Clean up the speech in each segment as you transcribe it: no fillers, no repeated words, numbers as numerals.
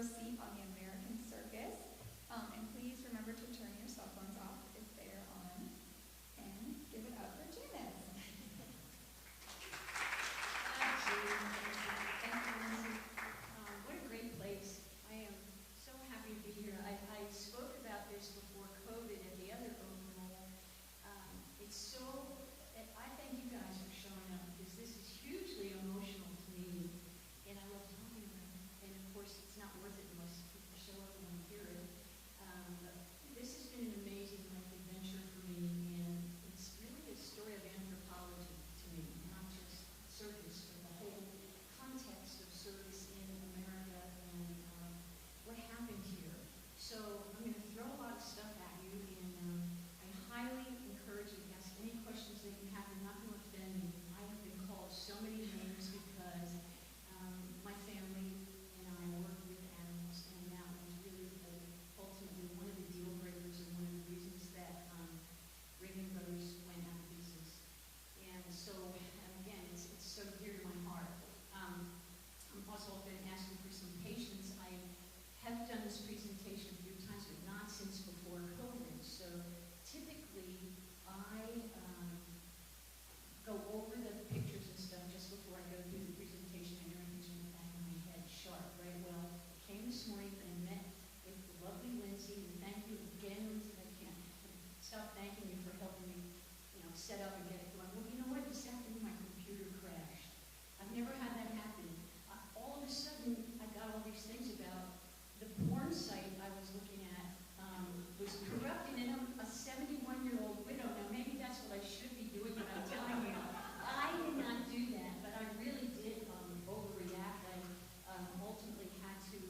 row seat on the American Circus. And please remember to turn your cell phones off if they are on. And give it up for Janice. What a great place. I am so happy to be here. I spoke about this before COVID at the other overall. It's so, I thank you guys for showing up because this is hugely emotional to me. And I love talking about it. And of course, it's not worth it unless people show up and want to hear it. This has been an amazing life adventure for me. And it's really a story of anthropology to me, not just circus, but the whole context of circus in America and what happened here. So I'm going to throw a lot of stuff at you, and I highly encourage you to ask any questions that you have. You're not going to offend me. I have been called so many names because my family and I work with animals, and that was really ultimately one of the deal breakers and one of the reasons that Ringling Brothers went out of business. And so, again, it's so dear to my heart. I'm also been asking for some patience. I have done this presentation a few times, but not since before COVID. So typically, I go over the pictures and stuff just before I go through the presentation, and everything's in the back of my head sharp, right? Well, I came this morning and met with the lovely Lindsay, and thank you again, Lindsay. I can't stop thanking you for helping me, set up and get it going. Well, you know what? This afternoon my computer crashed. I've never had that happen. All of a sudden, I got all these things about the porn site I was looking at was corrupted, and I'm a 71-year-old widow. Now, maybe that's what I should be doing, but I'm telling you, I did not do that, but I really did overreact. I ultimately had to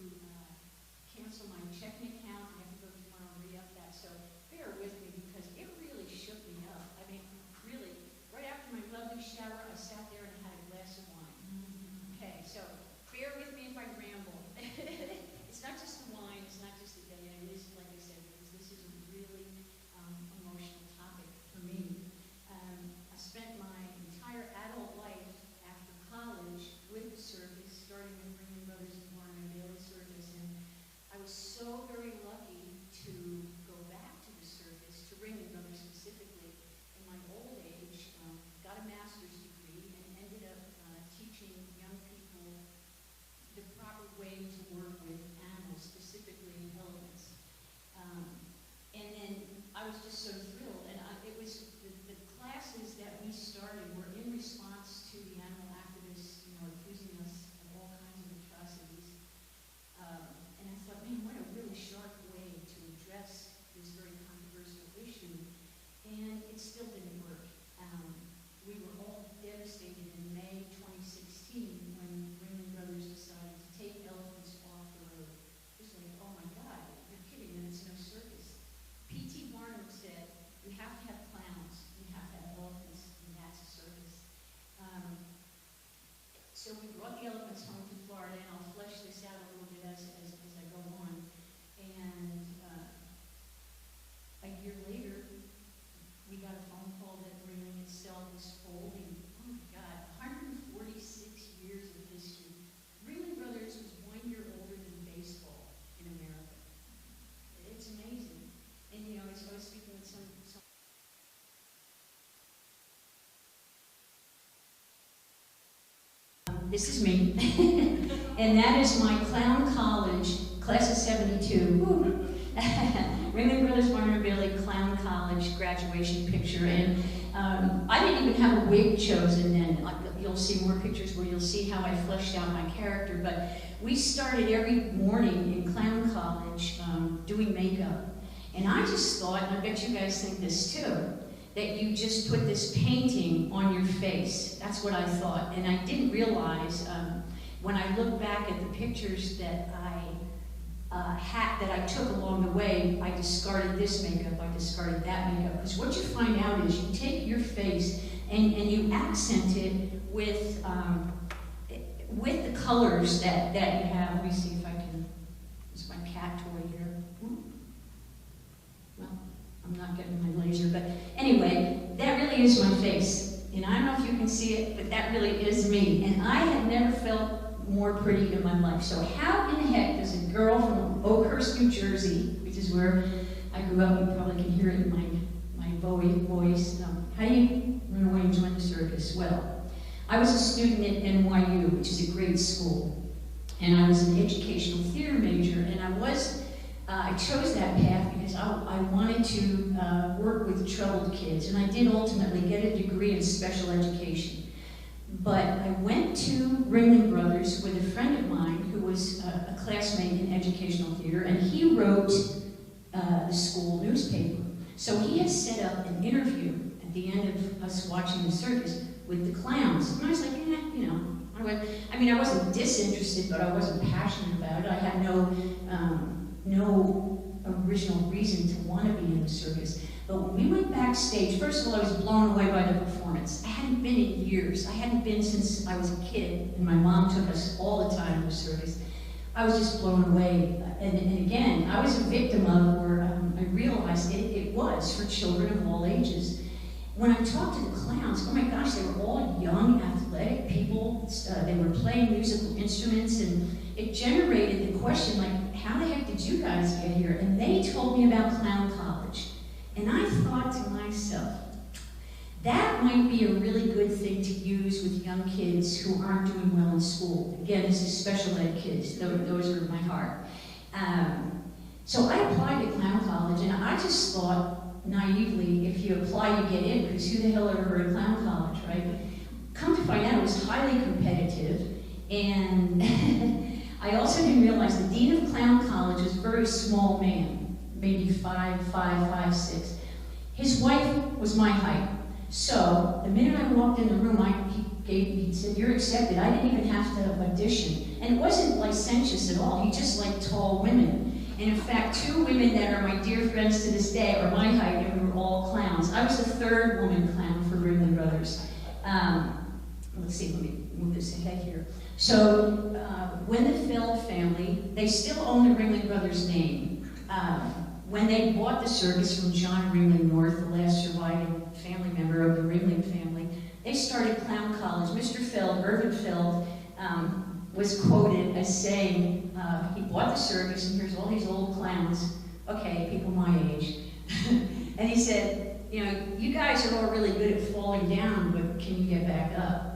cancel my checking account. I have to go tomorrow and re-up that, so bear with me because it really shook me up. I mean, really, right after my lovely shower, I sat there and had a glass of wine. Okay, so bear with me if I ramble. It's not just the wine, it's not just the day, it is, like I said, because this is a really emotional topic for me. I spent my entire adult life after college with the circus, starting with Ringling Brothers and Warren Bailey Circus, and I was so very lucky to go back to the circus, to Ringling Brothers specifically, in my old age, got a master's degree, and ended up teaching young people the proper way to work with animals, specifically elephants. And then I was just so thrilled, and it was the classes that we started were in response to the animal activists, accusing us of all kinds of atrocities. And I thought, man, what a really sharp way to address this very controversial issue. And it still didn't work. We were all devastated in May 2016 when Ringling Brothers decided to take elephants off the road. Just like, oh my God, you're kidding, and it's no circus. P.T. Barnum said, you have to have clowns, you have to have elephants, and that's a circus. So we brought the elephants home to Florida, and I'll flesh this out a little bit as I go on. And a year later, we got a phone call that Ringling itself was folding. Oh my God, 146 years of history. Ringling Brothers was 1 year older than baseball in America. It's amazing. And I was speaking with some this is me. And that is my clown college, class of 72. Ringling Brothers Warner Bailey Clown College graduation picture. And I didn't even have a wig chosen then. You'll see more pictures where you'll see how I fleshed out my character. But we started every morning in clown college doing makeup. And I just thought, and I bet you guys think this too, that you just put this painting on your face. That's what I thought. And I didn't realize when I look back at the pictures that I took along the way, I discarded this makeup, I discarded that makeup. Because what you find out is you take your face and you accent it with the colors that you have. Let me see if I can, it's my cat toy here. Well, I'm not getting my laser, but anyway, that really is my face. And I don't know if you can see it, but that really is me. And I have never felt more pretty in my life. So how in the heck does a girl New Jersey, which is where I grew up. You probably can hear it in my voice. How do you run away and join the circus? Well, I was a student at NYU, which is a great school, and I was an educational theater major, and I chose that path because I wanted to work with troubled kids, and I did ultimately get a degree in special education. But I went to Ringling Brothers with a friend of mine who was a classmate in educational theater, and he wrote the school newspaper. So he had set up an interview at the end of us watching the circus with the clowns. And I was like, you know, I wasn't disinterested, but I wasn't passionate about it. I had no original reason to want to be in the circus. But when we went backstage, first of all, I was blown away by the performance. I hadn't been in years. I hadn't been since I was a kid, and my mom took us all the time to the circus. I was just blown away. And again, I was a victim of, or I realized it was for children of all ages. When I talked to the clowns, oh my gosh, they were all young, athletic people. They were playing musical instruments, and it generated the question, like, how the heck did you guys get here? And they told me about clown college. And I thought to myself, that might be a really good thing to use with young kids who aren't doing well in school. Again, this is special ed kids. Those are my heart. So I applied to clown college, and I just thought, naively, if you apply, you get in, because who the hell ever heard of clown college, right? But come to find out, it was highly competitive, and I also didn't realize the dean of clown college was a very small man, maybe 5'6". His wife was my height. So the minute I walked in the room, he said, "You're accepted." I didn't even have to audition. And it wasn't licentious at all. He just liked tall women. And in fact, 2 women that are my dear friends to this day are my height, and we were all clowns. I was the 3rd woman clown for Ringling Brothers. Let's see, let me move this ahead here. So when the Feld family, they still own the Ringling Brothers name. When they bought the circus from John Ringling North, the last surviving family member of the Ringling family, they started clown college. Mr. Feld, Irvin Feld, was quoted as saying, he bought the circus, and here's all these old clowns, okay, people my age. And he said, you know, you guys are all really good at falling down, but can you get back up?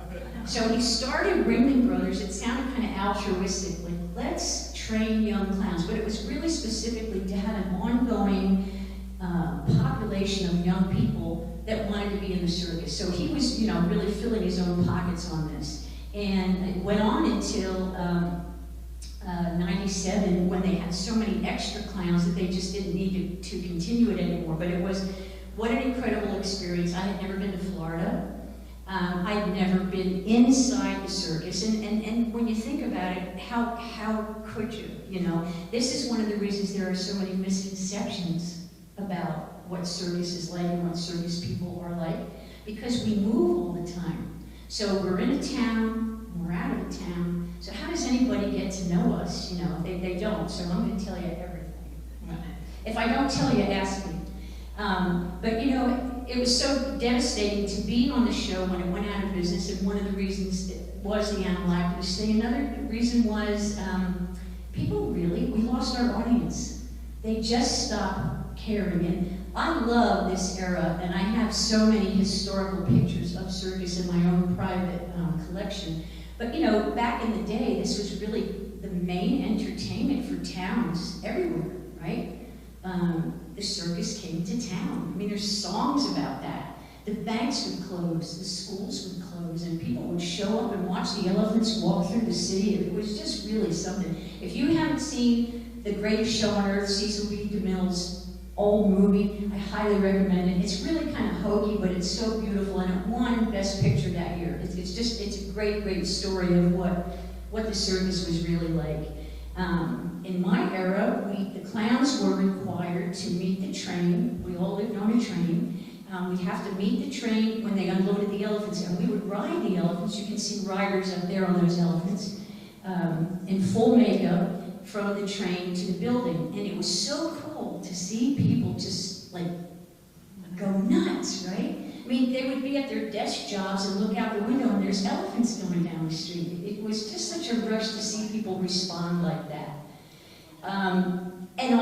So he started Ringling Brothers. It sounded kind of altruistic, like, let's train young clowns, but it was really specifically to have an ongoing population of young people that wanted to be in the circus. So he was, you know, really filling his own pockets on this. And it went on until 97, when they had so many extra clowns that they just didn't need to continue it anymore. But it was, what an incredible experience. I had never been to Florida. I'd never been inside the circus. And when you think about it, how could you, you know? This is one of the reasons there are so many misconceptions about what circus is like and what circus people are like, because we move all the time. So we're in a town, we're out of a town, so how does anybody get to know us? You know, they don't, so I'm going to tell you everything. If I don't tell you, ask me. But you know, it was so devastating to be on the show when it went out of business, and one of the reasons was the animal activist thing. Another reason was people we lost our audience. They just stopped caring. And I love this era, and I have so many historical pictures of circus in my own private collection. But you know, back in the day, this was really the main entertainment for towns everywhere, right? The circus came to town. I mean, there's songs about that. The banks would close, the schools would close, and people would show up and watch the elephants walk through the city. It was just really something. If you haven't seen The Greatest Show on Earth, Cecil B. DeMille's old movie, I highly recommend it. It's really kind of hokey, but it's so beautiful, and it won Best Picture that year. It's a great story of what the circus was really like. In my era, the clowns were required to meet the train. We all lived on a train. We'd have to meet the train when they unloaded the elephants, and we would ride the elephants. You can see riders up there on those elephants in full makeup from the train to the building. And it was so cool to see people just like go nuts, right? I mean, they would be at their desk jobs and look out the window, and there's elephants going down the street. It was just such a rush to see people respond like that. And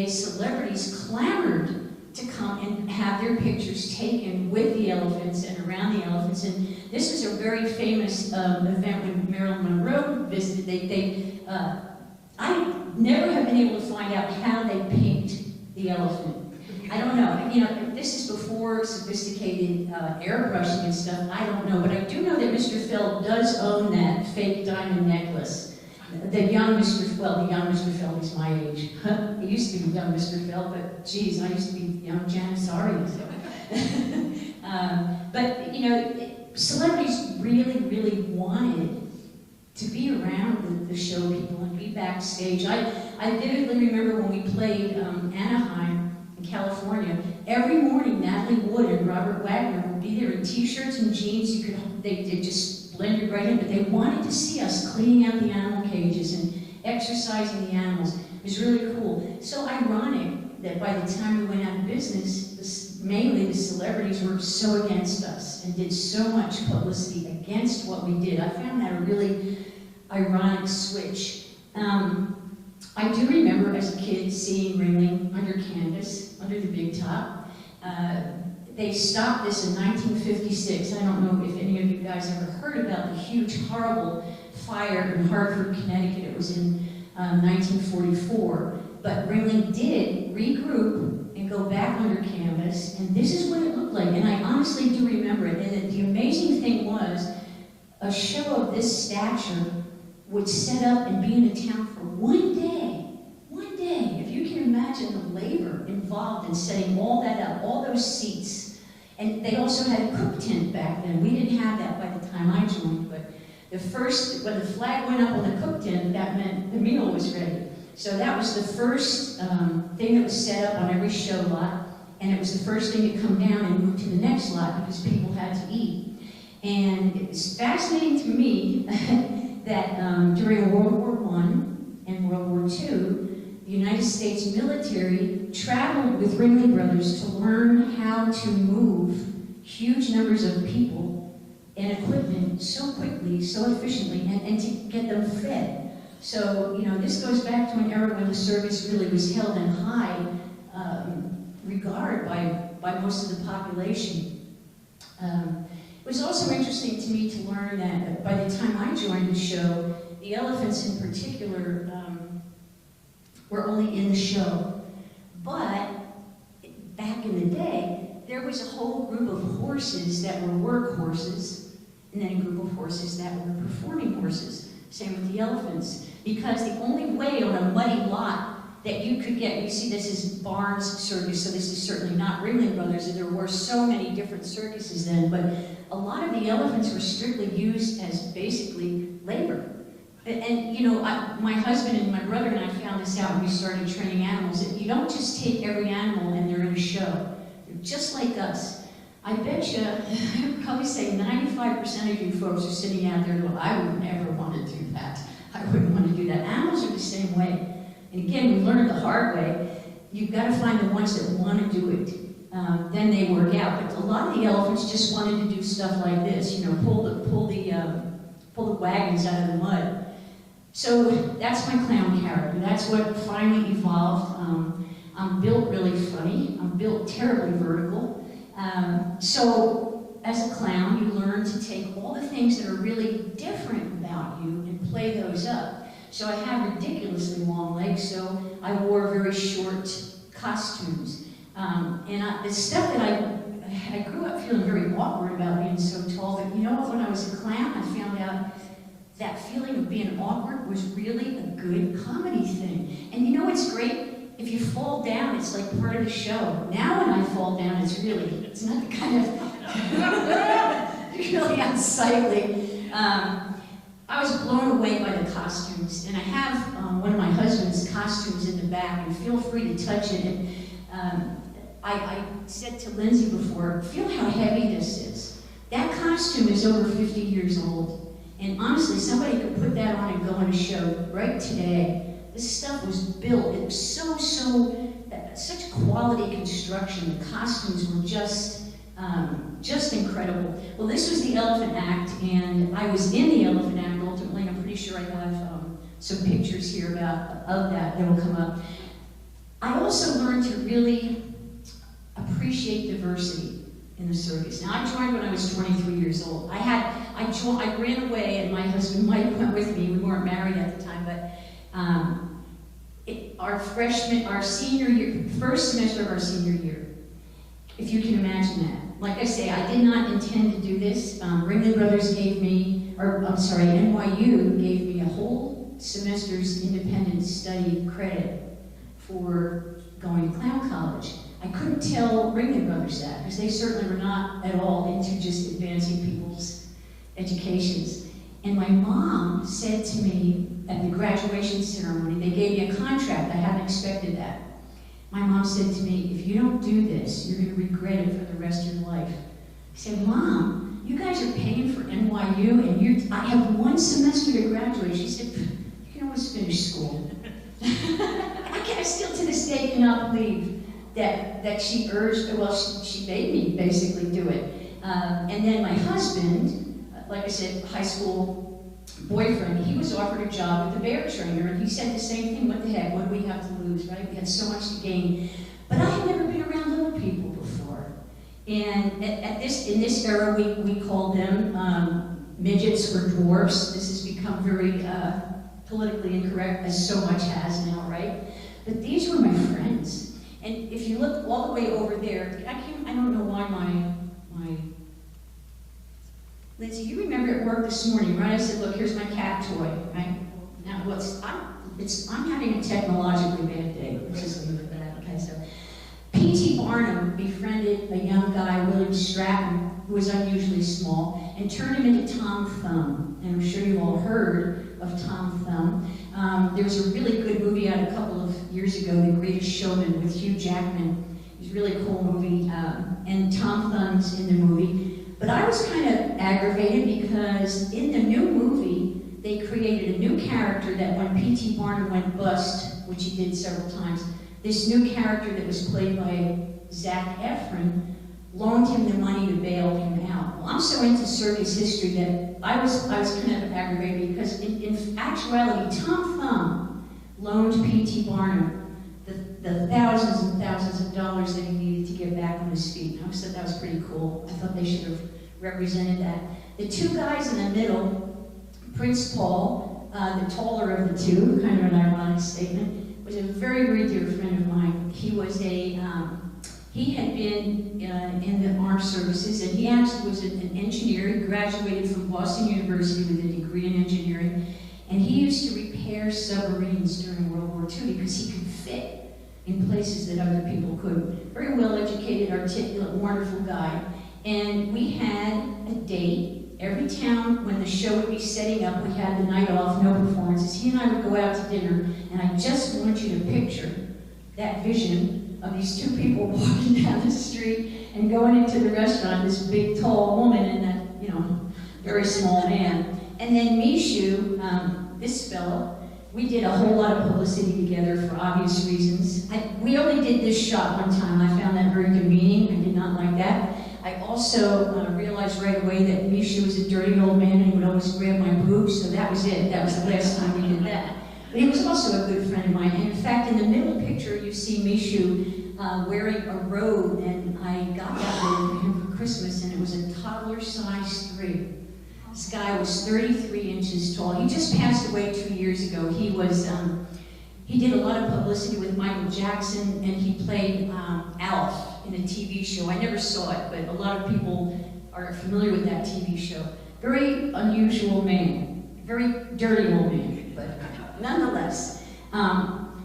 day, celebrities clamored to come and have their pictures taken with the elephants and around the elephants. And this was a very famous event when Marilyn Monroe visited. I never have been able to find out how they paint the elephant. I don't know. You know, this is before sophisticated airbrushing and stuff. I don't know, but I do know that Mr. Feld does own that fake diamond necklace. The young Mr. Feld is my age. He used to be young Mr. Feld, but geez, I used to be young Janice, Aria. But you know, celebrities really wanted to be around the show people and be backstage. I vividly remember when we played Anaheim in California. Every morning, Natalie Wood and Robert Wagner would be there in t-shirts and jeans. They just blended right in, but they wanted to see us cleaning out the animal cages and exercising the animals. It was really cool. So ironic that by the time we went out of business, mainly the celebrities were so against us and did so much publicity against what we did. I found that a really ironic switch. I do remember as a kid seeing Ringling under canvas, under the big top. They stopped this in 1956. I don't know if any of you guys ever heard about the huge, horrible fire in Hartford, Connecticut. It was in 1944. But Ringling did regroup and go back under canvas, and this is what it looked like. And I honestly do remember it. And the amazing thing was, a show of this stature would set up and be in a town for one day. One day. If you can imagine the labor involved in setting all that up, all those seats. And they also had a cook tent back then. We didn't have that by the time I joined, but when the flag went up on the cook tent, that meant the meal was ready. So that was the first thing that was set up on every show lot, and it was the first thing to come down and move to the next lot because people had to eat. And it was fascinating to me that during World War I and World War II, the United States military traveled with Ringling Brothers to learn how to move huge numbers of people and equipment so quickly, so efficiently, and to get them fed. So, you know, this goes back to an era when the service really was held in high regard by most of the population. It was also interesting to me to learn that by the time I joined the show, the elephants in particular were only in the show. But back in the day, there was a whole group of horses that were work horses, and then a group of horses that were performing horses. Same with the elephants. Because the only way on a muddy lot that you could get, you see this is Barnes Circus, so this is certainly not Ringling Brothers, and there were so many different circuses then, but a lot of the elephants were strictly used as basically labor. And you know, my husband and my brother and I found this out when we started training animals, that you don't just take every animal and they're in a show. They're just like us. I bet you, I would probably say 95% of you folks are sitting out there going, I would never want to do that. I wouldn't want to do that. Animals are the same way. And again, we learned the hard way. You've got to find the ones that want to do it. Then they work out. But a lot of the elephants just wanted to do stuff like this, you know, pull the wagons out of the mud. So that's my clown character. That's what finally evolved. I'm built really funny. I'm built terribly vertical. So as a clown, you learn to take all the things that are really different about you and play those up. So I have ridiculously long legs, so I wore very short costumes. The stuff that I grew up feeling very awkward about being so tall, but you know what, when I was a clown, I found out that feeling of being awkward was really a good comedy thing. And you know what's great? If you fall down, it's like part of the show. Now when I fall down, it's not the kind of, it's really unsightly. I was blown away by the costumes, and I have one of my husband's costumes in the back, and feel free to touch it. And I said to Lindsay before, feel how heavy this is. That costume is over 50 years old, and honestly, somebody could put that on and go on a show right today. This stuff was built, it was such quality construction. The costumes were just incredible. Well, this was the Elephant Act, and I was in the Elephant Act ultimately. I'm pretty sure I have some pictures here of that that will come up. I also learned to really appreciate diversity in the circus. Now, I joined when I was 23 years old. I ran away, and my husband Mike went with me. We weren't married at the time, but our senior year, first semester of our senior year, if you can imagine that. Like I say, I did not intend to do this. Ringling Brothers NYU gave me a whole semester's independent study credit for going to clown college. I couldn't tell Ringling Brothers that, because they certainly were not at all into just advancing people's educations. And my mom said to me at the graduation ceremony, they gave me a contract, I hadn't expected that. My mom said to me, if you don't do this, you're going to regret it for the rest of your life. I said, Mom, you guys are paying for NYU, and I have 1 semester to graduate. She said, you can always finish school. I still to this day cannot believe that she urged, well, she made me basically do it. And then my husband, like I said, high school boyfriend, he was offered a job with the bear trainer, and he said the same thing, what the heck, what do we have to lose, right? We had so much to gain. But I had never been around little people before. And in this era, we called them midgets or dwarfs. This has become very politically incorrect, as so much has now, right? But these were my friends. And if you look all the way over there, I don't know why my Lindsay, you remember at work this morning, right? I said, look, here's my cat toy, right? Now, I'm having a technologically bad day. Let's just leave it at that, okay? So, P.T. Barnum befriended a young guy, William Stratton, who was unusually small, and turned him into Tom Thumb. And I'm sure you've all heard of Tom Thumb. There was a really good movie out a couple of years ago, The Greatest Showman, with Hugh Jackman. It was a really cool movie, and Tom Thumb's in the movie. But I was kind of aggravated because in the new movie, they created a new character that when P.T. Barnum went bust, which he did several times, this new character that was played by Zac Efron loaned him the money to bail him out. Well, I'm so into circus history that I was kind of aggravated because in actuality, Tom Thumb loaned P.T. Barnum the thousands and thousands of dollars that he needed to get back on his feet. I always thought that was pretty cool. I thought they should have represented that. The 2 guys in the middle, Prince Paul, the taller of the 2, kind of an ironic statement, was a very, very dear friend of mine. He was he had been in the armed services, and he actually was an engineer. He graduated from Boston University with a degree in engineering, and he used to repair submarines during World War II because he could fit in places that other people couldn't. Very well-educated, articulate, wonderful guy. And we had a date. Every town, when the show would be setting up, we had the night off, no performances. He and I would go out to dinner, and I just want you to picture that vision of these 2 people walking down the street and going into the restaurant, this big, tall woman and that, very small man. And then Mishu, this fellow, we did a whole lot of publicity together for obvious reasons. We only did this shot one time. I found that very demeaning. I did not like that. I also realized right away that Mishu was a dirty old man and he would always grab my boobs, so that was it. That was the last time we did that. But he was also a good friend of mine. And in fact, in the middle picture, you see Mishu wearing a robe, and I got that robe for him for Christmas, and it was a toddler size 3. This guy was 33 inches tall. He just passed away 2 years ago. He did a lot of publicity with Michael Jackson, and he played Alf in a TV show. I never saw it, but a lot of people are familiar with that TV show. Very unusual man. Very dirty old man, but nonetheless.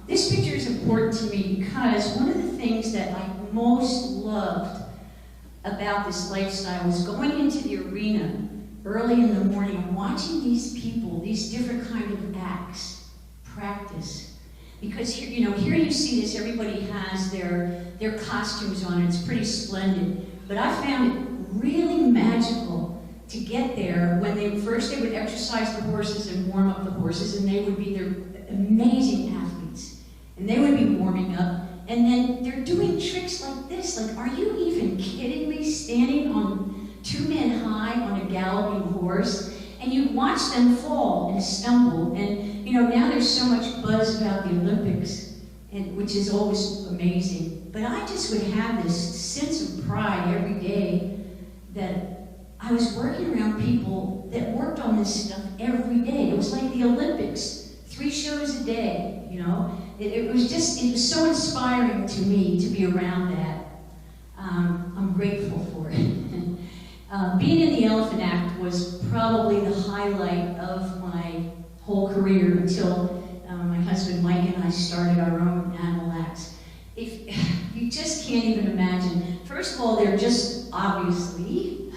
This picture is important to me because one of the things that I most loved about this lifestyle was going into the arena early in the morning and watching these people, these different kind of acts, practice. Because here you see this, everybody has their costumes on, and it's pretty splendid. But I found it really magical to get there when they would exercise the horses and warm up the horses, and they would be their amazing athletes. And they would be warming up, and then they're doing tricks like this. Like, are you even kidding me? Standing on 2 men high on a galloping horse, and you watch them fall and stumble. And now there's so much buzz about the Olympics. and which is always amazing. But I just would have this sense of pride every day that I was working around people that worked on this stuff every day. It was like the Olympics, 3 shows a day, you know. It was so inspiring to me to be around that. I'm grateful for it. Being in the Elephant Act was probably the highlight of my whole career until my husband Mike and I started our own animal acts. You just can't even imagine. First of all, they're just obviously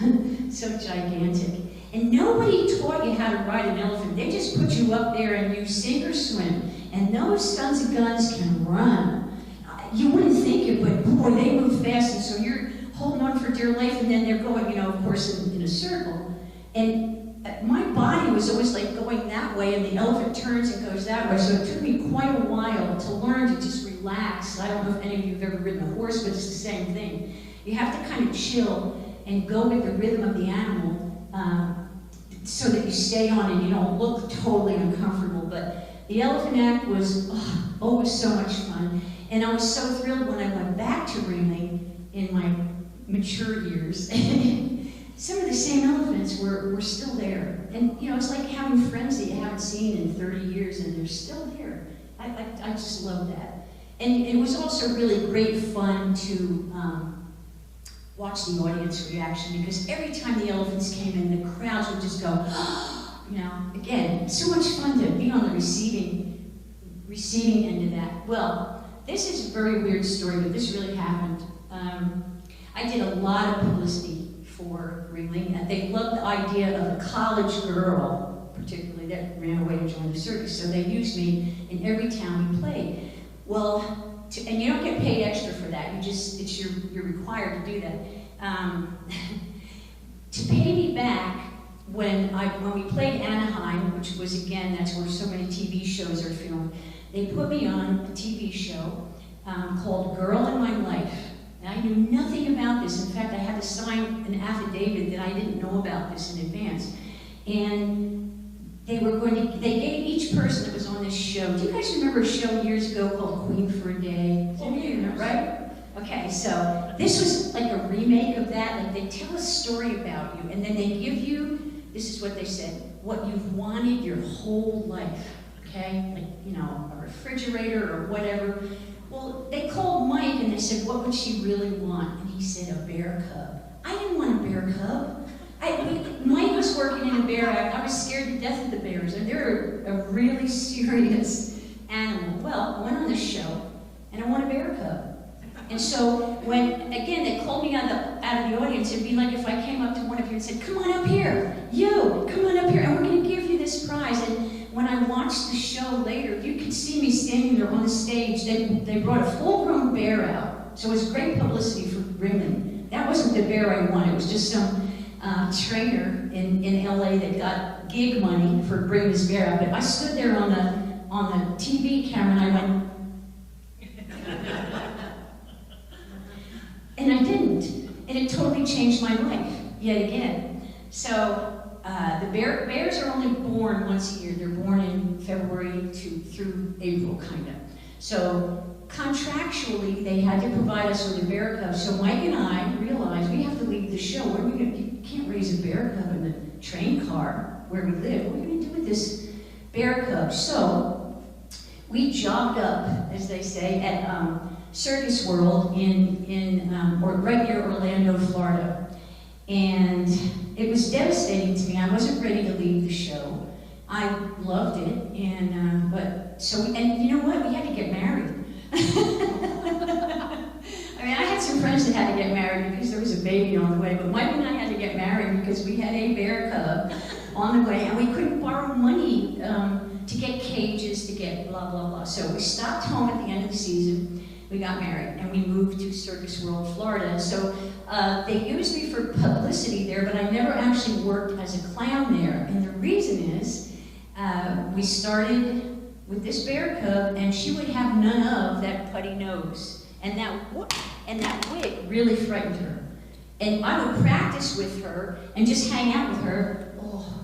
so gigantic. And nobody taught you how to ride an elephant. They just put you up there and you sink or swim. And those sons of guns can run. You wouldn't think it, but boy, they move fast. And so you're holding on for dear life, and then they're going, you know, of course, in a circle. And my body was always like going that way, and the elephant turns and goes that way. So it took me quite a while to learn to just relax. I don't know if any of you have ever ridden a horse, but it's the same thing. You have to kind of chill and go with the rhythm of the animal so that you stay on and you don't look totally uncomfortable. But the Elephant Act was always so much fun. And I was so thrilled when I went back to Ringling in my mature years. Some of the same elephants were still there. And you know, it's like having friends that you haven't seen in 30 years and they're still there. I just love that. And it was also really great fun to watch the audience reaction, because every time the elephants came in, the crowds would just go, you know, again, so much fun to be on the receiving end of that. Well, this is a very weird story, but this really happened. I did a lot of publicity for Ringling, and they loved the idea of a college girl, particularly, that ran away to join the circus, so they used me in every town we played. Well, and you don't get paid extra for that. You're required to do that. To pay me back, when we played Anaheim, which was, again, that's where so many TV shows are filmed, they put me on a TV show called Girl in My Life. And I knew nothing about this. In fact, I had to sign an affidavit that I didn't know about this in advance. And they gave each person that was on this show. Do you guys remember a show years ago called Queen for a Day? Oh, yeah. Right? Okay, so this was like a remake of that. Like, they tell a story about you, and then they give you, this is what they said, what you've wanted your whole life, okay? Like, you know, a refrigerator or whatever. Well, they called Mike and they said, what would she really want? And he said, a bear cub. I didn't want a bear cub. Mike was working in a bear act. I was scared to death of the bears, and they're a really serious animal. Well, I went on this show, and I want a bear cub. And so when, again, they called me out of the audience, it'd be like if I came up to one of you and said, come on up here, you, come on up here, and we're going to give you this prize. And when I watched the show later, you could see me standing there on the stage. They brought a full-grown bear out, so it was great publicity for Ringling. That wasn't the bear I wanted. It was just some trainer in LA that got gig money for bringing this bear out. But I stood there on the TV camera and I went, and I didn't. And it totally changed my life, yet again. So the bears are only born once a year. They're born in February through April, kind of. So contractually, they had to provide us with a bear cub. So Mike and I realized we have to leave the show. What are we going to do? You can't raise a bear cub in the train car where we live. What are we going to do with this bear cub? So we jogged up, as they say, at Circus World or right near Orlando, Florida. And it was devastating to me. I wasn't ready to leave the show. I loved it, and and you know what? We had to get married. I mean, I had some friends that had to get married because there was a baby on the way, but Mike and I had to get married because we had a bear cub on the way, and we couldn't borrow money to get cages, to get blah, blah, blah. So we stopped home at the end of the season. We got married, and we moved to Circus World, Florida. So they used me for publicity there, but I never actually worked as a clown there. And the reason is, we started with this bear cub, and she would have none of that putty nose. And that wig really frightened her. And I would practice with her and just hang out with her. Oh,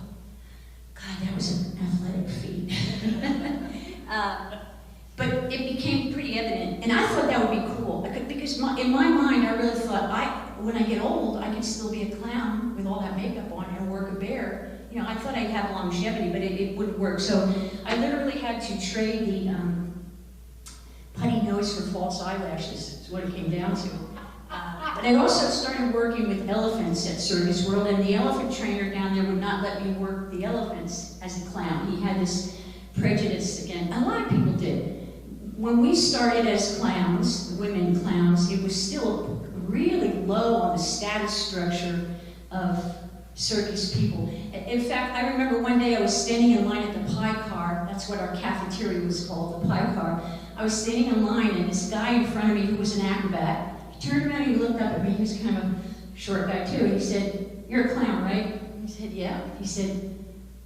God, that was an athletic feat. But it became pretty evident, and I thought that would be cool, because in my mind, I really thought, when I get old, I can still be a clown with all that makeup on and work a bear. You know, I thought I'd have longevity, but it wouldn't work. So I literally had to trade the putty nose for false eyelashes, is what it came down to. But I also started working with elephants at Circus World, and the elephant trainer down there would not let me work the elephants as a clown. He had this prejudice again. A lot of people did. When we started as clowns, women clowns, it was still really low on the status structure of circus people. In fact, I remember one day I was standing in line at the pie car. That's what our cafeteria was called, the pie car. I was standing in line, and this guy in front of me who was an acrobat, he turned around and he looked up at me. He was kind of a short guy too. He said, "You're a clown, right?" I said, "Yeah." He said,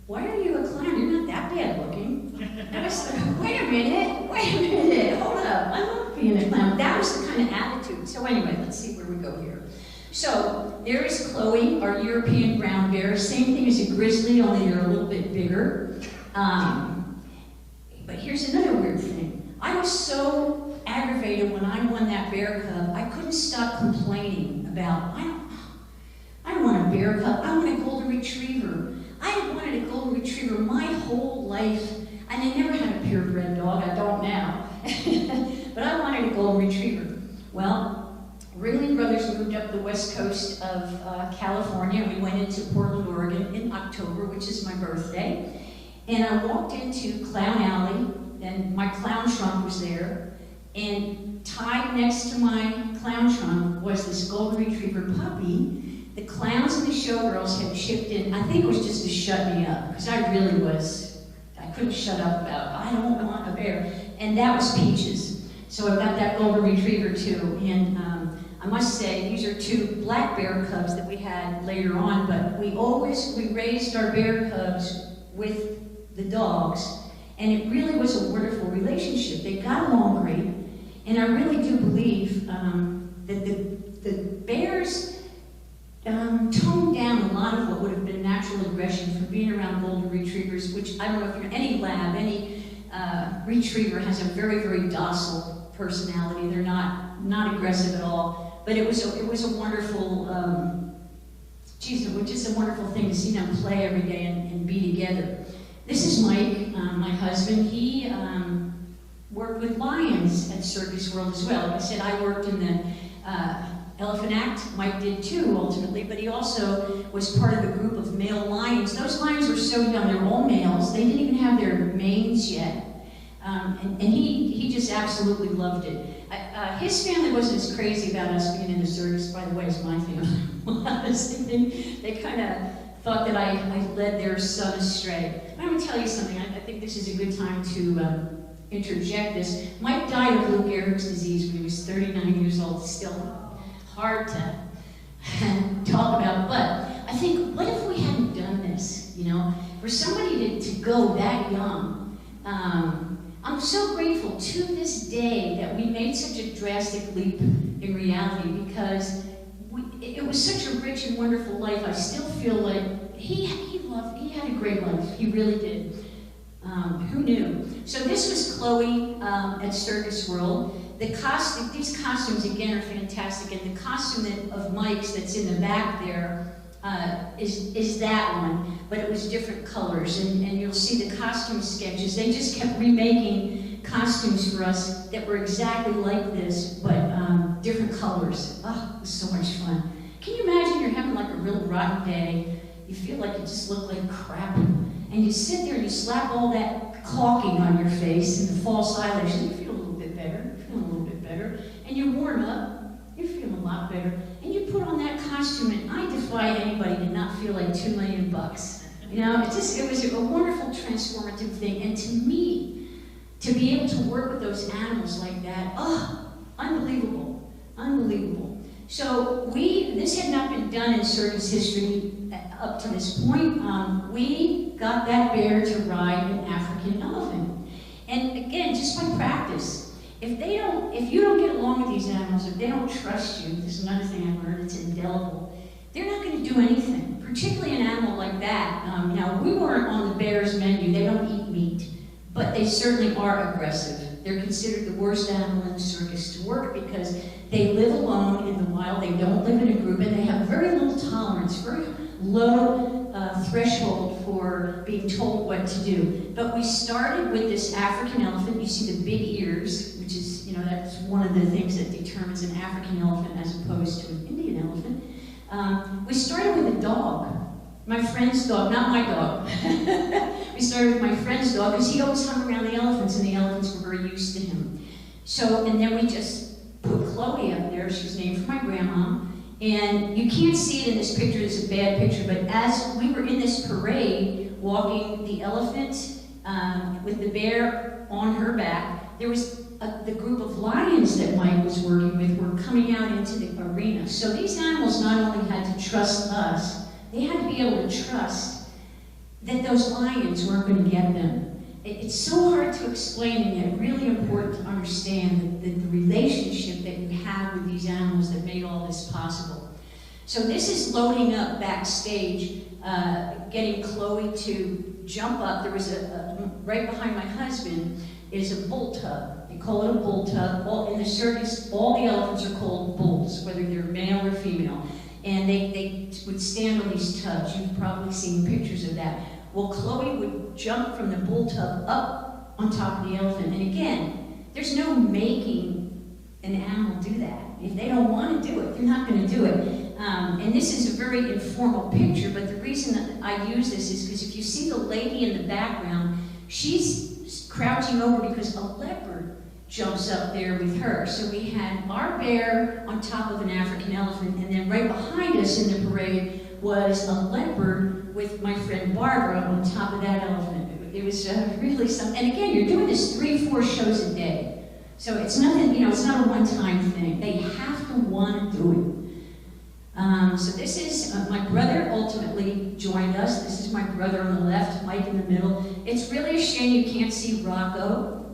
"Why are you a clown? You're not that bad looking." And I said, wait a minute, hold up. I love being a clown. That was the kind of attitude. So anyway, let's see where we go here. So there is Chloe, our European brown bear. Same thing as a grizzly, only they're a little bit bigger. But here's another weird thing. I was so aggravated when I won that bear cub, I couldn't stop complaining about, I don't want a bear cub, I want a golden retriever. I had wanted a golden retriever my whole life, and I never had a purebred dog, I don't now. But I wanted a golden retriever. Well, Ringling Brothers moved up the west coast of California, and we went into Portland, Oregon in October, which is my birthday. And I walked into Clown Alley, and my clown trunk was there, and tied next to my clown trunk was this golden retriever puppy. The clowns and the showgirls had chipped in. I think it was just to shut me up, because I really was, I couldn't shut up about, I don't want a bear. And that was Peaches. So I've got that golden retriever too. And I must say, these are two black bear cubs that we had later on, but we raised our bear cubs with the dogs, and it really was a wonderful relationship. They got along great, and I really do believe that the bears toned down a lot of what would have been natural aggression from being around golden retrievers, which I don't know if you're any lab, any retriever has a very, very docile personality. They're not aggressive at all. But it was a wonderful, it was just a wonderful thing to see them play every day and be together. This is Mike, my husband. He worked with lions at Circus World as well. Like I said, I worked in the Elephant Act. Mike did too, ultimately, but he also was part of a group of male lions. Those lions were so young, they were all males. They didn't even have their manes yet. And he just absolutely loved it. His family wasn't as crazy about us being in the circus, by the way, as my family. They kind of thought that I led their son astray. But I'm going to tell you something. I think this is a good time to interject this. Mike died of Lou Gehrig's disease when he was 39 years old. Still hard to talk about, but I think, what if we hadn't done this, you know? For somebody to go that young, I'm so grateful to this day that we made such a drastic leap in reality, because it was such a rich and wonderful life. I still feel like he had a great life. He really did. Who knew? So this was Chloe at Circus World. These costumes again are fantastic, and the costume of Mike's that's in the back there is that one, but it was different colors, and you'll see the costume sketches. They just kept remaking costumes for us that were exactly like this, but different colors. Oh, it was so much fun. Can you imagine you're having like a real rotten day, you feel like you just look like crap, and you sit there and you slap all that caulking on your face and the false eyelashes, and you feel a little bit better, and you warm up, you feel a lot better, and you put on that costume, and I defy anybody to not feel like $2 million. You know, it was a wonderful transformative thing, and to me, to be able to work with those animals like that, oh, unbelievable, unbelievable. So this had not been done in circus history up to this point. We got that bear to ride an African elephant. And again, just by practice. If you don't get along with these animals, if they don't trust you, this is another thing I've learned, it's indelible, they're not going to do anything, particularly an animal like that. Now, we weren't on the bear's menu, they don't eat meat, but they certainly are aggressive. They're considered the worst animal in the circus to work because they live alone in the wild, they don't live in a group, and they have very little tolerance, very low threshold for being told what to do. But we started with this African elephant. You see the big ears, which is, that's one of the things that determines an African elephant as opposed to an Indian elephant. We started with a dog. My friend's dog, not my dog. We started with my friend's dog because he always hung around the elephants and the elephants were very used to him. So, and then we just put Chloe up there. She's named for my grandma. And you can't see it in this picture, it's a bad picture, but as we were in this parade walking the elephant with the bear on her back, there was the group of lions that Mike was working with were coming out into the arena. So these animals not only had to trust us, they had to be able to trust that those lions weren't going to get them. It's so hard to explain and yet really important to understand the relationship that you have with these animals that made all this possible. So this is loading up backstage, getting Chloe to jump up. There was right behind my husband is a bull tub. They call it a bull tub. In the circus, all the elephants are called bulls, whether they're male or female. And they would stand on these tubs. You've probably seen pictures of that. Well, Chloe would jump from the bull tub up on top of the elephant. And again, there's no making an animal do that. If they don't want to do it, they're not going to do it. And this is a very informal picture, but the reason that I use this is because if you see the lady in the background, she's crouching over because a leopard jumps up there with her. So we had our bear on top of an African elephant, and then right behind us in the parade was a leopard with my friend Barbara on top of that elephant. It was really something. And again, you're doing this 3-4 shows a day. So it's nothing, it's not a one-time thing. They have to want to do it. So this is, my brother ultimately joined us. This is my brother on the left, Mike in the middle. It's really a shame you can't see Rocco.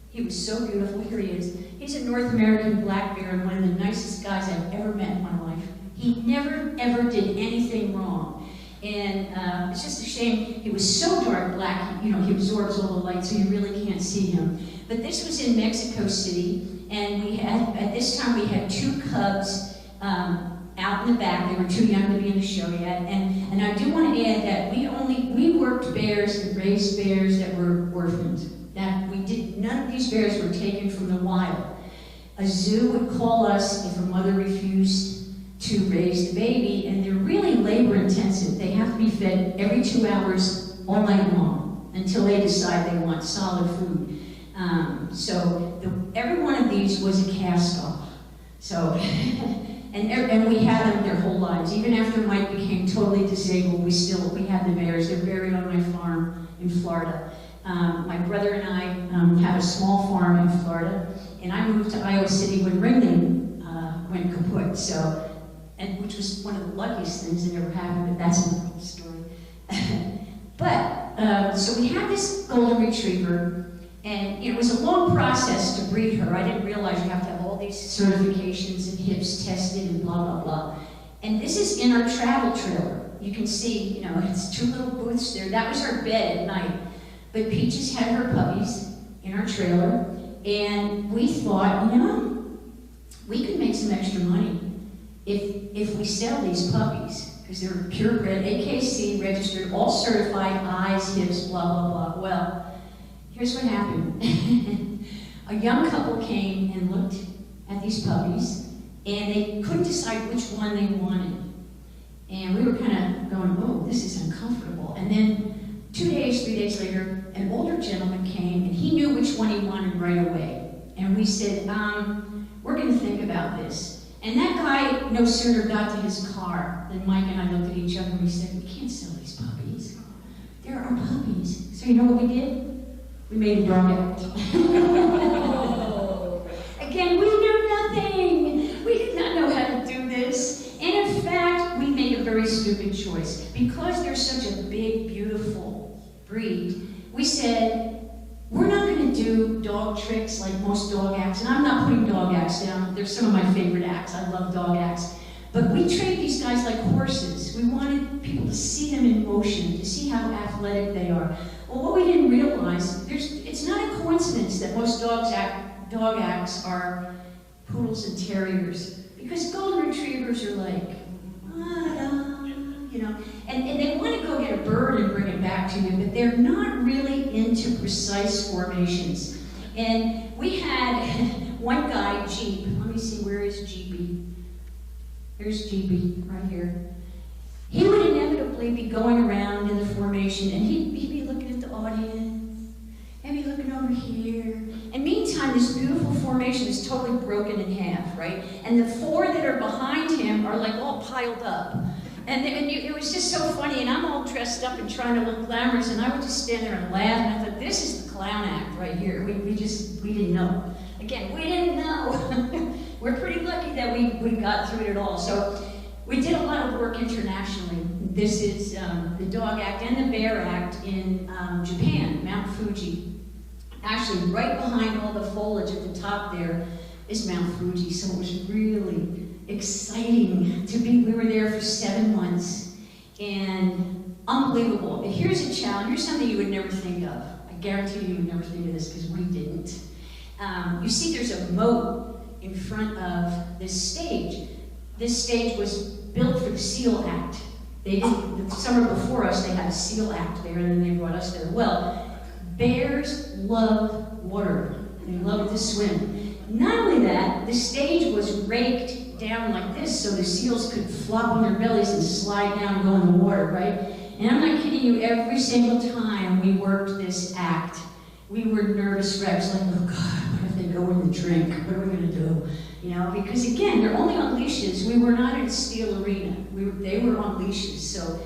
He was so beautiful. Here he is. He's a North American black bear and one of the nicest guys I've ever met in my life. He never, ever did anything wrong. And it's just a shame. He was so dark black, he absorbs all the light, so you really can't see him. But this was in Mexico City, and we had, at this time, we had 2 cubs out in the back. They were too young to be in the show yet. And I do want to add that we worked bears and raised bears that were orphaned. None of these bears were taken from the wild. A zoo would call us if a mother refused to raise the baby, and they're really labor intensive. They have to be fed every 2 hours all night long until they decide they want solid food. Every one of these was a cast-off. So, and we had them their whole lives. Even after Mike became totally disabled, we had the bears. They're buried on my farm in Florida. My brother and I have a small farm in Florida, and I moved to Iowa City when Ringling went kaput. Which was one of the luckiest things that ever happened, but that's another whole story. So we had this golden retriever, and it was a long process to breed her. I didn't realize you have to have all these certifications and hips tested and blah, blah, blah. And this is in our travel trailer. You can see, it's 2 little booths there. That was our bed at night. But Peaches had her puppies in our trailer, and we thought, we could make some extra money if we sell these puppies, because they're purebred, AKC registered, all certified, eyes, hips, blah, blah, blah. Well, here's what happened. A young couple came and looked at these puppies, and they couldn't decide which one they wanted. And we were kind of going, oh, this is uncomfortable. And then 2 days, 3 days later, an older gentleman came, and he knew which one he wanted right away. And we said, we're going to think about this. And that guy no sooner got to his car than Mike and I looked at each other and we said, we can't sell these puppies. They're our puppies. So you know what we did? We made a dog act. Again, we knew nothing. We did not know how to do this. And in fact, we made a very stupid choice. Because they're such a big, beautiful breed, we said, we're not going to do dog tricks like most dog acts, and I'm not putting dog acts down. They're some of my favorite acts. I love dog acts. But we trained these guys like horses. We wanted people to see them in motion, to see how athletic they are. Well, what we didn't realize, it's not a coincidence that most dog acts are poodles and terriers, because golden retrievers are like, you know, and they want to go get a bird and bring it back to you, but they're not really into precise formations. And we had one guy, Jeep. Let me see, where is Jeepy? There's Jeepy, right here. He would inevitably be going around in the formation, and he'd be looking at the audience, and be looking over here. And meantime, this beautiful formation is totally broken in half, right? And the four that are behind him are like all piled up. And it was just so funny, and I'm all dressed up and trying to look glamorous, and I would just stand there and laugh, and I thought, this is the clown act right here. We didn't know. Again, we didn't know. We're pretty lucky that we got through it all. So we did a lot of work internationally. This is the dog act and the bear act in Japan, Mount Fuji. Actually, right behind all the foliage at the top there is Mount Fuji, so it was really exciting to be. We were there for 7 months, and unbelievable. Here's a challenge. Here's something you would never think of. I guarantee you would never think of this because we didn't. You see there's a moat in front of this stage. This stage was built for the seal act. They did, the summer before us, they had a seal act there, and then they brought us there. Well, bears love water. They love to swim. Not only that, the stage was raked down like this so the seals could flop on their bellies and slide down and go in the water, right? And I'm not kidding you, every single time we worked this act, we were nervous wrecks, like, oh God, what if they go in the drink? What are we going to do? You know, because again, they're only on leashes. We were not in a steel arena. They were on leashes. So